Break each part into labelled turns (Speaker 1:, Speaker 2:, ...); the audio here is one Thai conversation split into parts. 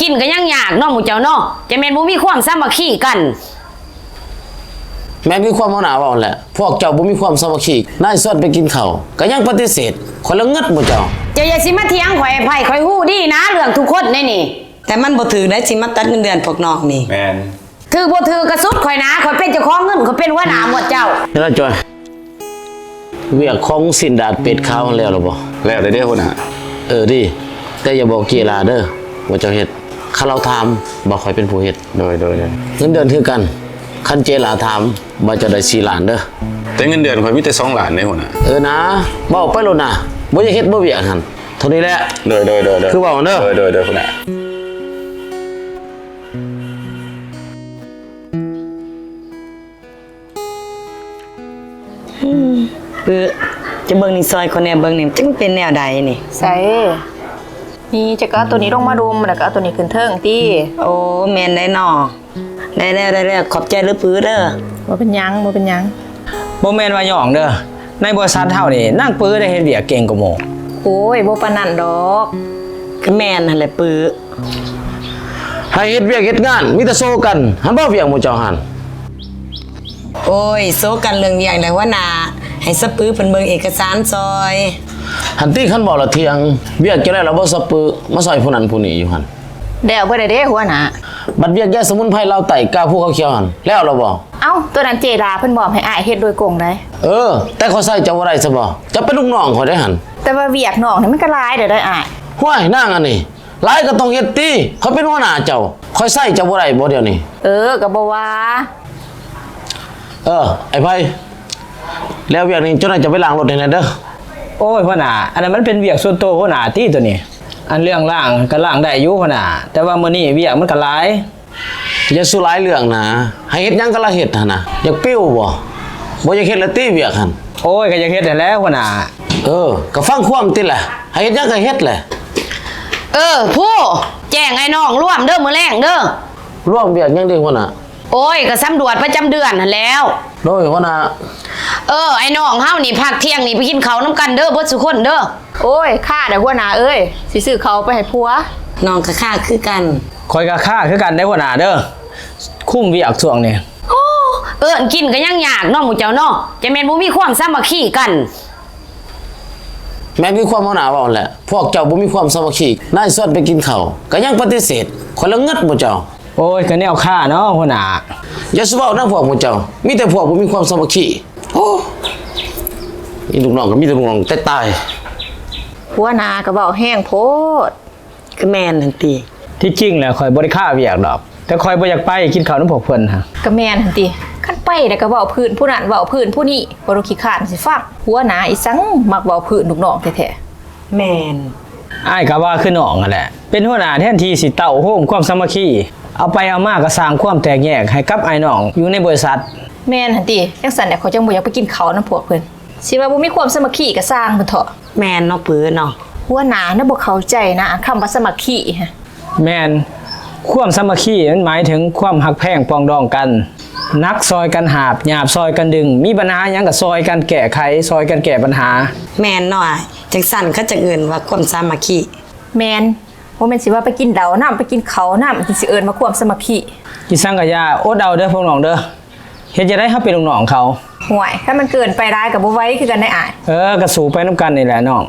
Speaker 1: กินก็ยังยากเนาะหมู่เจ้าเนาะจะแม่นบ่มีความสามัคคีกัน
Speaker 2: แม่มีความหัวหน้าว่าแหละพวกเจ้าบ่มีความสามัคคีนายส่วนไปกินข้าวก็ยังปฏิเสธคนละเงิดหมู่เจ้า
Speaker 1: อย่าสิมาเถียงข่อยไผข่อยฮู้ดีนะเรื่องทุกคนนี่
Speaker 3: แต่มันบ่ถือได้สิมาตัดเงินเดือนพวกน้องนี่
Speaker 4: แม่น
Speaker 1: ถือบ่ถือกระสุดข่อยนะข่อยเป็นเจ้าของเงินข่อยเป็นหัวหน้าหมดเจ้า
Speaker 2: นี่ล่ะจอยเวียกของสินดาดเป็ดขาวแล้วหรอบ่
Speaker 4: แล้วได้เด้อพุ่นน่ะ
Speaker 2: ดิแต่อย่าบอกกีฬาเด้อว่าเจ้าเฮ็ดคันเราถามบ่ค่อยเป็นผู้เฮ็ด
Speaker 4: โดย
Speaker 2: เงินเดือนคือกันคันเจลาถามบ่จะได้4ล้านเด้อ
Speaker 4: แต่เงินเดือนข่อยมีแต่2ล้านเด้พุ่นน่ะ
Speaker 2: นะบ่ไปโลดนะบ่อยากเฮ็ดบ่เวียกหั่นเท่านี้แหละ
Speaker 4: โดย
Speaker 2: คือเว้าเด้อ
Speaker 4: โดยพุ่นน่ะ
Speaker 3: จะเบิ่งนี่ซอยคนแน่เบิ่งนี่จังเป็นแนวใดนี่
Speaker 5: ใส่นี่จะก็เอาตัวนี้ลงมาดุมแล้วก็เอาตัวนี้ขึ้นเทิงติ
Speaker 3: โอ้แม่นได้น้อได้แล้วขอบใจหรือปื้อเด้อ
Speaker 5: บ่เป็นหยัง
Speaker 6: บ่แม่นว่าหย่องเด้อในบริษัทเฮานี่นางปื้อได้เฮ็ดเวียกเก่งกว่าหมู่
Speaker 5: โอ้ยบ่ปานนั้นดอก
Speaker 3: ก็แม่นนั่นแหละปื้อ
Speaker 2: ให้เฮ็ดเวียกเฮ็ดงานมีแต่โซกันหันบ่เวียกหมู่เจ้าหัน
Speaker 3: โอ้ยโซกันเรื่องเวียกแล้วว่านาให้สะปื้อเพิ่นเบิ่งเอกสารซอย
Speaker 2: หันตี้คันบอกละเที่ยงเวียกจะได้เราบ่สะปือมาซอยผู้นั้นผู้นี้อยู่หั่น
Speaker 5: แล้วบ่ได้เด้หัวหน้า
Speaker 2: บัดเวียกแย่สมุนไพรเราไต่กล้าผู้เขาเขียวหั่นแล้วเราบ่
Speaker 5: เอ้าตัวนั้นเจดาเพิ่นบอกให้อ้ายเฮ็ดโดยกงได้
Speaker 2: แต่เขาใส่เจ้าบ่ได้ซะบ่จะเป็นลูกน้องเขาได้หั่น
Speaker 5: แต่ว่าเวียกน้องนี่มันก็หลายเด้อได้อ้าย
Speaker 2: ห้วยนางอันนี้หลายก็ต้องเฮ็ดติเขาเป็นหัวหน้าเจ้าค่อยใส่เจ้าบ่ได้บ่เดี๋ยวนี้
Speaker 5: ก็บ่ว่า
Speaker 2: ไอ้ไผแล้วเวียกนี้เจ้าน่าจะไปล้างรถให้แน่เด้อ
Speaker 6: โอ้ยพ่อหน้าอันนั้นมันเป็นเวียกส่วนตัวพ่อหน้าที่ตัวนี้อันเรื่องล้างก็ล้างได้อยู่พ่อหน้าแต่ว่ามื้อนี้เวียกมันก็หลาย
Speaker 2: อย่าสู้หลายเรื่องนะให้เฮ็ดหยังก็ละเฮ็ดหั่นน่ะอยากปิ้วบ่อยากเฮ็ดละติเวียกหั่น
Speaker 6: โอ้ยก็อยากเฮ็ดได้แล้วพ่อหน้า
Speaker 2: ก็ฟังความติแหละให้เฮ็ดหยังก็เฮ็ดแหละ
Speaker 1: ผู้แจ้งไอ้น้องร่วมเด้อมื้อแรงเด้อ
Speaker 2: ร่วมเวียกหยังดีหัวหน้า
Speaker 1: โอ้ยก็สำรวจประจำเดือนนั่นแล้ว
Speaker 2: โดยหัวหน้า
Speaker 1: ไอ้น้องเฮานี่พักเที่ยงนี่ไปกินข้าวนำกันเด้อเบิดทุกคนเด้อ
Speaker 5: โอ้ยค่าเด้อหัวหน้าเอ้ยสิซื้อข้าวไปให้ผัว
Speaker 3: น้องก็ค่าคือกัน
Speaker 6: ข่อยก็ค่าคือกันได้หัวหน้าเด้อคุ้มเวียกช่วงนี้
Speaker 1: กินก็ยังยากเนาะหมู่เจ้าเนาะจะแม่นบ่มีความสามัคคีกัน
Speaker 2: แม่มีความหัวหน้าว่าแหละพวกเจ้าบ่มีความสามัคคีนายส่วนไปกินข้าวก็ยังปฏิเสธคนละเงิดหมู่เจ้า
Speaker 6: โอ้ยก็แนวค่าเนาะหัวหน้า
Speaker 2: อย่าสิเว้านำพวกหมู่เจ้ามีแต่พวกบ่มีความสามัคคีอีลูกน้องก็มีแต่ลูกน้องแต่ตาย
Speaker 5: หัวหน้าก็เว้าแห้งโพด
Speaker 3: คือแม่นนั่นติ
Speaker 6: ที่จริงแล้วข่อยบ่ได้ค่าเวียกดอกแต่ข่อยบ่อยากไปกินข้าวนำพวกเพิ่นฮะ
Speaker 5: ก็แม่นหั่นติคันไปแล้วก็เว้าพื้นผู้นั้นเว้าพื้นผู้นี้บ่รู้ขี้คร้านสิฟังหัวหน้าอีสังมักเว้าพื้นลูกน้องแท้
Speaker 3: ๆแม่น
Speaker 6: อ้ายก็ว่าคือน้องนั่นแหละเป็นหัวหน้าแทนที่สิเต้าโฮมความสามัคคีเอาไปเอามาก็สร้างความแตกแยกให้กับไอ้น้องอยู่ในบริษัท
Speaker 5: แม่นหั่นติจังซั่นน่ะเขาจังบ่อยากไปกินข้าวนำพวกเพิ่นสิว่าบ่มีความสามัคคีก็สร้างเพิ่นเถาะ
Speaker 3: แม่นเนาะปื้อเนาะ
Speaker 5: หัวหน้าน่ะบ่เข้าใจนะคำว่าสามัคคีฮะ
Speaker 6: แม่นความสามัคคีมันหมายถึงความหักแพงปองดองกันนักซอยกันหาบหยาบซอยกันดึงมีปัญหาหยังก็ซอยกันแก้ไขซอยกันแก้ปัญหา
Speaker 3: แม่นเนาะจังซั่นเขาจะเอิ้นว่าความสามัคคี
Speaker 5: แม่นบ่แม่นสิว่าไปกินเหล้าน้ำไปกินข้าวน้ำสิเอิ้นว่าความสามัคคี
Speaker 6: อีสังกะยาอดเอาเด้อพวกน้องเด้อเฮ็ดจะได้เฮาเป็นลูกน้องเขา
Speaker 5: ห่วยถ้ามันเกินไปร้ายก็บ่ไหวคือกันได้อ้าย
Speaker 6: ก็สู้ไปนำกันนี่แหละน้อง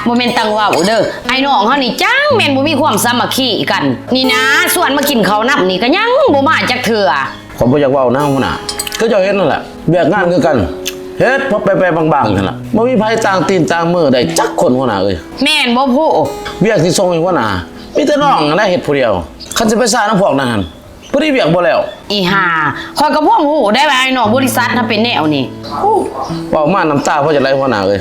Speaker 1: บ่แม่นตังว่าเด้อไอ้น้องเฮานี่จังแม่นบ่มีความสามัคคีกันนี่นะส่วนมากินข้าวนำนี่ก็ยังบ่มาจักเทื่อ
Speaker 2: ผมบ่อยากเว้านะหัวหน้าคือเจ้าเฮ็ดนั่นแหละเวียกงานคือกันเฮ็ดพอไปๆบางๆนั่นล่ะบ่มีไผต่างตีนต่างมือได้จักคนหัวหน้าเอ้ย
Speaker 1: แม่นบ่ผู้
Speaker 2: เวียกที่ส่งให้หัวหน้ามีแต่น้องน่ะเฮ็ดผู้เดียวคันสิไปซ่านำพวกนั้นหั่นบ่ได้เวียกบ่แล้ว
Speaker 1: อีห่าข้อยก็บ่ฮู้ได้ว่าไอ้น้องบริษัทน่ะเป็นแนวนี้
Speaker 2: เว้ามาน้ำตาพอจะไหลหัวหน้าเอ้ย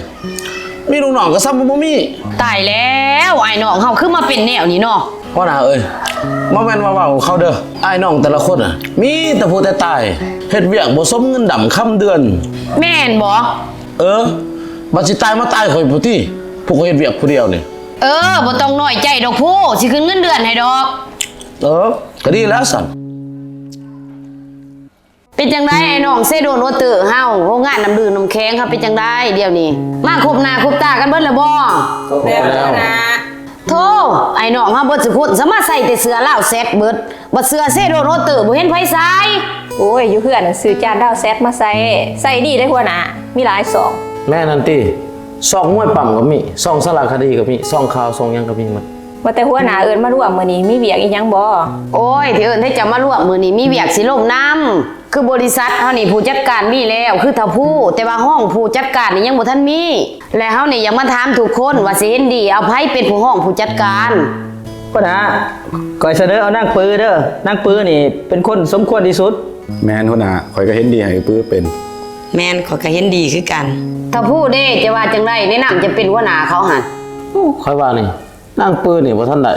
Speaker 2: มีลูกน้องก็ซ้ำบ่มี
Speaker 1: ตายแล้วไอ้น้องเฮาคือมาเป็นแนวนี้เนาะ
Speaker 2: หัวหน้าเอ้ยบ่แม่นว่าเว้าเขาเด้อไอ้น้องแต่ละคนน่ะมีแต่ผู้แต่ตายเฮ็ดเวียกบ่สมเงินดำค่ำเดือน
Speaker 1: แม่นบ่
Speaker 2: บัดสิตายมาตายข่อยผู้ที่ผู้เฮ็ดเวียกผู้เดียวนี่
Speaker 1: บ่ต้องน้อยใจดอกผู้สิขึ้นเงินเดือนให้ดอก
Speaker 2: ก็ดีแล้วสัน
Speaker 1: เป็นจังไดไอ้น้องเซโดนโนเตอร์เฮาโรงงานน้ำดื่มน้ำแข็งครับเป็นจังไดเดี๋ยวนี้มาคบหน้าคบตากันเบิดแล้วบ่
Speaker 3: แล้วนะ
Speaker 1: โธ่ไอ้น้องเฮาบ่สิพูดสามารถใส่แต่เสื้อลาวแซดเบิดบ่เสื้อเซโดนโนเตอร์บ่เห็นไผใส่
Speaker 5: โอ้ยอยู่เพื่อนน่ะซื้อจานดาวแซดมาใส่ดีได้หัวหน้ามีหลายซอง
Speaker 2: แม่นันตีซองมวยปั่มก็มีซองสารคดีก็มีซองข่าวซองหยังก็มีหมด
Speaker 5: ว่าแต่หัวหน้าเอิ้นมาร่วมมื้อนี้มีเวียกอีหยังบ่
Speaker 1: โอ้ยที่เอิ้นให้จะมาร่วมมื้อนี้มีเวียกสิลมน้ำคือบริษัทเฮานี่ผู้จัดการมีแล้วคือถ้าผู้แต่ว่าห้องผู้จัดการนี่ยังบ่ทันมีและเฮานี่ยังมาถามทุกคนว่าสิเห็นดีเอาไผเป็นผู้ห้องผู้จัดการ
Speaker 6: ก็นะก่อยเสนอเอานางปือเด้อนางปือนี่เป็นคนสมควรที่สุด
Speaker 4: แม่นหัวหน้าข่อยก็เห็นดีให้ปื้อเป็น
Speaker 3: แม่นขอยก็เห็นดีคือกัน
Speaker 1: ถ้าผู้เด้จะว่าจังไดแนะนำจะเป็นหัวหน้าเขาหั่น
Speaker 2: ค่อยว่านี่นางปืนนี่บ่ทันได้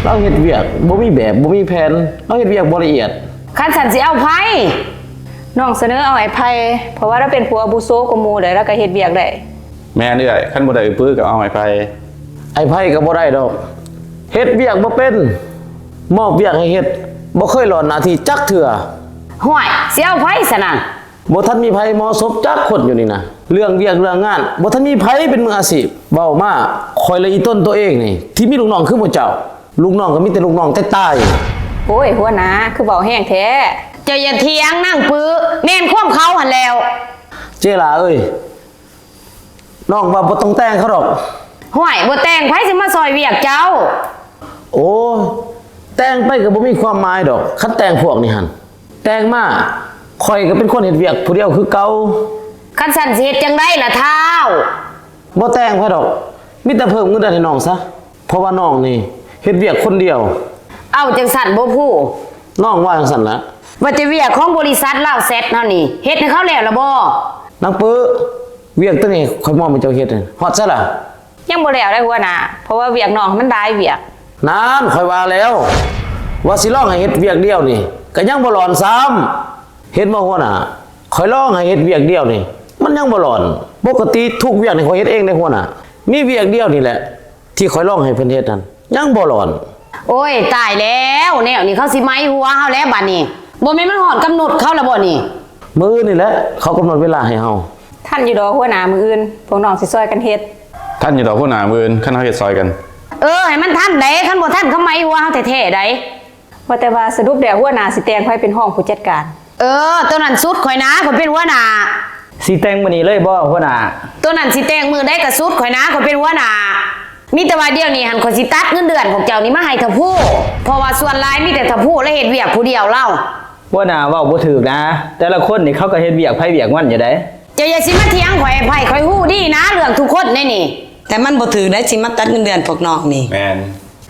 Speaker 2: เราเฮ็ดเวียกบ่มีแบบบ่มีแผนเราเฮ็ดเวียกบ่ละเอียด
Speaker 1: คันสันสิเอาไผ
Speaker 5: น้องเสนอเอาไอ้ไผเพราะว่าเราเป็นผัวอาบุโซกว่าหมู่ได้แล้วก็เฮ็ดเวียกได้
Speaker 4: แม่นเอ้อยคันบ่ได้ปื้อก็เอาให้ไป
Speaker 2: ไอ้ไผก็บ่ได้ดอกเฮ็ดเวียกบ่เป็นมอบเวียกให้เฮ็ดบ่เคยหลอนหน้าที่จักเทื่อ
Speaker 1: ห่วยสิเอาไผซะนั่น
Speaker 2: บ่ทันมีไผเหมาะสมจักคนอยู่นี่นะเรื่องเวียกเรื่องงานบ่ทันมีไผเป็นมืออาชีพเว้ามาคอยละอีต้นตัวเองนี่ที่มีลูกน้องคือบ่เจ้าลูกน้องก็มีแต่ลูกน้องแต่ตาย
Speaker 5: โอ้ยหัวหน้าคือเว้าแห้งแท้
Speaker 1: เจ้าอย่าเถียงนั่งปื้อแม่นความเขาหั่นแล้ว
Speaker 2: เจลาเอ้ยน้องว่าบ่ต้องแต่งเขาดอก
Speaker 1: ห่วยบ่แต่งไผสิมาซอยเวียกเจ้า
Speaker 2: โอ้ยแต่งไปก็บ่มีความหมายดอกคันแต่งพวกนี่หั่นแต่งมาข่อยก็เป็นคนเฮ็ดเวียกผู้เดียวคือเก่า
Speaker 1: คันสันสิเฮ็ดจังไดล่ะเท้า
Speaker 2: บ่แต่งไผดอกมีแต่เพิ่มเงินเดือนให้น้องซะเพราะว่าน้องนี่เฮ็ดเวียกคนเดียว
Speaker 1: เอาจังสั่นบ่ผู้
Speaker 2: น้องว่าจังซั่นละ
Speaker 1: ว่าจะเวียกของบริษัทลาวเซ็ตเนาะนี่เฮ็ดให้เขาแล้วล่ะบ่
Speaker 2: นางปื้อเวียกตัวนี้ข่อยมอบให้เจ้าเฮ็ดนี่ฮอดซะล่ะ
Speaker 5: ยังบ่แล้วได้หัวหน้าเพราะว่าเวียกน้องมันหลายเวียก
Speaker 2: นานข่อยว่าแล้ว ว่าสิลองให้เฮ็ดเวียกเดียวนี่ก็ยังบ่หลอนซ้ำเฮ็ดบ่หัวหน้าข่อยลองให้เฮ็ดเวียกเดียวนี่มันยังบ่หลอนปกติทุกเวียกนี่ข่อยเฮ็ดเองได้หัวหน้ามีเวียกเดียวนี่แหละ ที่ข่อยลองให้เพิ่นเฮ็ดนั่นยังบ่หลอน
Speaker 1: โอ้ยตายแล้วแนวนี้เขาสิไม้หัวเฮาแล้วบัดนี้บ่แม่นมันฮอดกำหนดเขาแล้วบ่นี่
Speaker 2: มื้อนี่แหละเขากำหนดเวลาให้เฮา
Speaker 5: ท่านอยู่ดอกหัวหน้ามื้ออื่นพวกน้องสิซอยกันเฮ็ด
Speaker 4: ท่านอยู่ต่อหัวหน้ามื้ออื่นคันเฮาเฮ็ดซอยกัน
Speaker 1: ให้มันทันได้คันบ่ทันเขาไม้หัวเฮาแท้ๆได้
Speaker 5: ว่าแต่ว่าสรุปแล้วหัวหน้าสิแต่งไผเป็นห้องผู้จัดการ
Speaker 1: ตัวนั้นสุดข่อยนะข่อยเป็นหัวหน้า
Speaker 6: สิแต่งมื้อนี้เลยบ่หัวหน้า
Speaker 1: ตัวนั้นสิแต่งมือได้ก็สุดข่อยนะข่อยเป็นหัวหน้ามีแต่ว่าเดี๋ยวนี้หันข่อยสิตัดเงินเดือนของเจ้านี่มาให้ทะผู้เพราะว่าส่วนหลายมีแต่ทะผู้และเฮ็ดเวียกผู้เดียวเล่า
Speaker 6: หัวหน้าเว้าบ่ถูกนะ แต่ละคนนี่เขาก็เฮ็ดเวียกไผเวียกมันอยู่เด้
Speaker 1: เจ้าอย่าสิมาเถียงข่อยไผข่อยฮู้ดีนะเรื่องทุกคนในนี่
Speaker 3: แต่มันบ่ถือได้สิมาตัดเงินเดือนพวกน้องนี่
Speaker 4: แม่น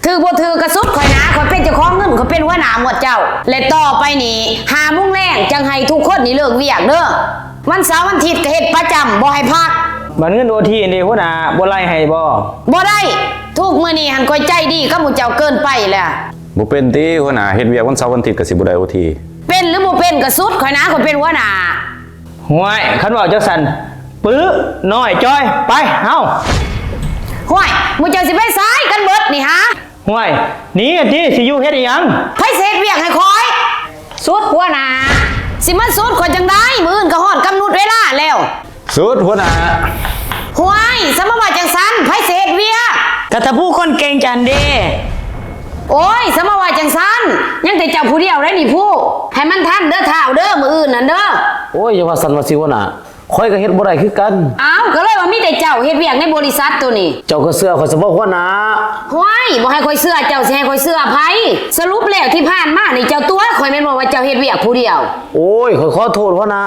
Speaker 1: ถือบ่ถือกระสุดข่อยนะข่อยเป็นเจ้าของเงินข่อยเป็นหัวหน้าหมดเจ้า และต่อไปนี่5 โมงแรงจังให้ทุกคนนี่เลิกเวียกเด้อวันเสาร์วันอาทิตย์ก็เฮ็ดประจำบ่ให้พัก
Speaker 6: บัดเงิน OT นี่หัวหน้าบ่ไล่ให้บ่
Speaker 1: บ่ได้ทุกมื้อนี้หันข่อยใจดีกับหมู่เจ้าเกินไปแหละ
Speaker 4: บ่เป็นติหัวหน้าเฮ็ดเวียกวันเสาร์วันอาทิตย์ก็สิบ่ได้ OT
Speaker 1: เป็นหรือบ่เป็นกระสุดข่อยนะข่อยเป็นหัวหน้า
Speaker 6: ห่วยคันเว้าจังซั่นปื้อน้อยจ้อยไปเฮา
Speaker 1: ห้วยหมู่เจ้าสิไปซ้ายกันเบิดนี่ฮะ
Speaker 6: ห่วยหนีกันติสิอยู่เฮ็ดอีหยัง
Speaker 1: ไผสิเฮ็ดเวียกให้ข่อย
Speaker 5: สุดหัวหน้า
Speaker 1: สิมันสุดข่อยจังได้มื้ออื่นก็ฮอดกำหนดเวลาแล้ว
Speaker 4: สุดหัวหน้า
Speaker 1: ห้วยสมว่าจังซันไผสิเฮ็ดเวียก
Speaker 3: ก็ถ้าผู้คนเก่งจันเด้
Speaker 1: โอ้ยสมว่าจังซันยังแต่เจ้าผู้เดียวได้นี่ผู้ให้มันทันเด้อเท้าเด้อมื้ออื่นนั่นเด้อ
Speaker 2: โอ้ยอย่าว่าซั่นว่าสิหัวหน้าข่อยก็เฮ็ดบ่ได้คือกัน
Speaker 1: อ้าวก็เลยว่ามีแต่เจ้าเฮ็ดเวียกในบริษัทตัวนี้
Speaker 2: เจ้าก็เชื่อข่อยซะบ่หัวหน้า
Speaker 1: ห้วยบ่ให้ข่อยเชื่อเจ้าสิให้ข่อยเชื่อไผสรุปแล้วที่ผ่านมานี่เจ้าตัวข่อยแม่นบอกว่าเจ้าเฮ็ดเวียกผู้เดียว
Speaker 2: โอ้ยข่อยขอโทษหัวหน้า